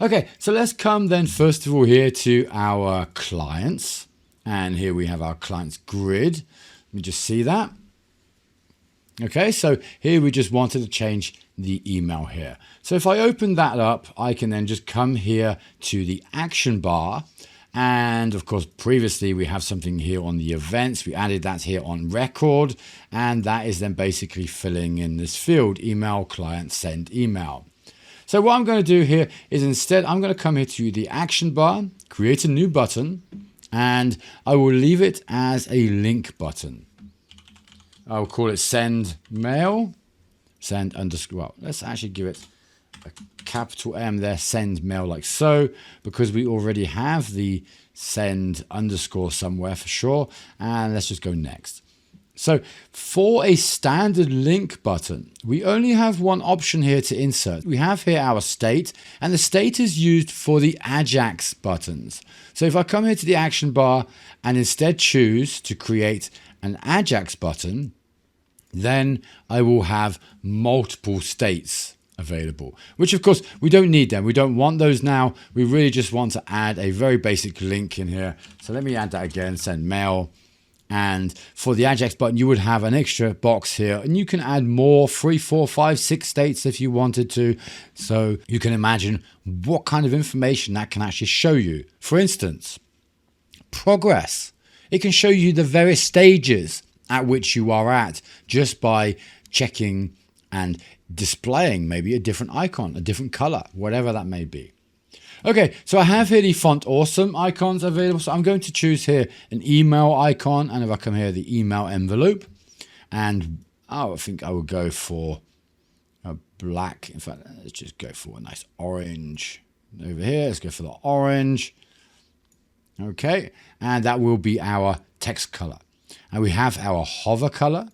Okay, so let's come then first of all here to our clients. And here we have our clients grid. Let me just see that. Okay, so here we just wanted to change the email here. So if I open that up, I can then just come here to the action bar. And of course, previously we have something here on the events. We added that here on record. And that is then basically filling in this field, email client send email. So what I'm going to do here is instead, I'm going to come here to the action bar, create a new button, and I will leave it as a link button. I'll call it send mail, send underscore, well, let's actually give it a capital M there, send mail like so, because we already have the send underscore somewhere for sure. And let's just go next. So for a standard link button, we only have one option here to insert. We have here our state, and the state is used for the Ajax buttons. So if I come here to the action bar and instead choose to create an Ajax button, then I will have multiple states available, which of course we don't need them. We don't want those now. We really just want to add a very basic link in here. So let me add that again, send mail. And for the Ajax button, you would have an extra box here, and you can add more 3, 4, 5, 6 states if you wanted to. So you can imagine what kind of information that can actually show you. For instance, progress. It can show you the various stages at which you are at just by checking and displaying maybe a different icon, a different color, whatever that may be. Okay, so I have here the font awesome icons available. So I'm going to choose here an email icon. And if I come here, the email envelope, and I think I will go for a black. In fact, let's just go for a nice orange over here. Let's go for the orange. Okay, and that will be our text color. And we have our hover color.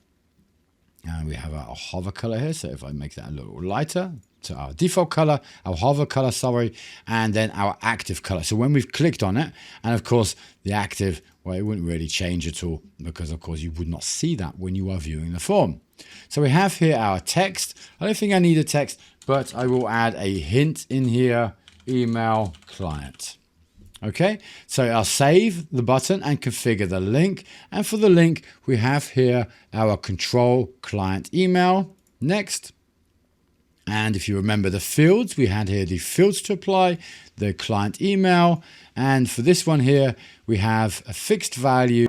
And we have our hover color here. So if I make that a little lighter, to our default color, our hover color, sorry, and then our active color. So when we've clicked on it, and of course the active, well, it wouldn't really change at all because of course you would not see that when you are viewing the form. So we have here our text. I don't think I need a text, but I will add a hint in here, email client. Okay, so I'll save the button and configure the link. And for the link, we have here our control client email. Next. And if you remember the fields, we had here the fields to apply, the client email. And for this one here, we have a fixed value.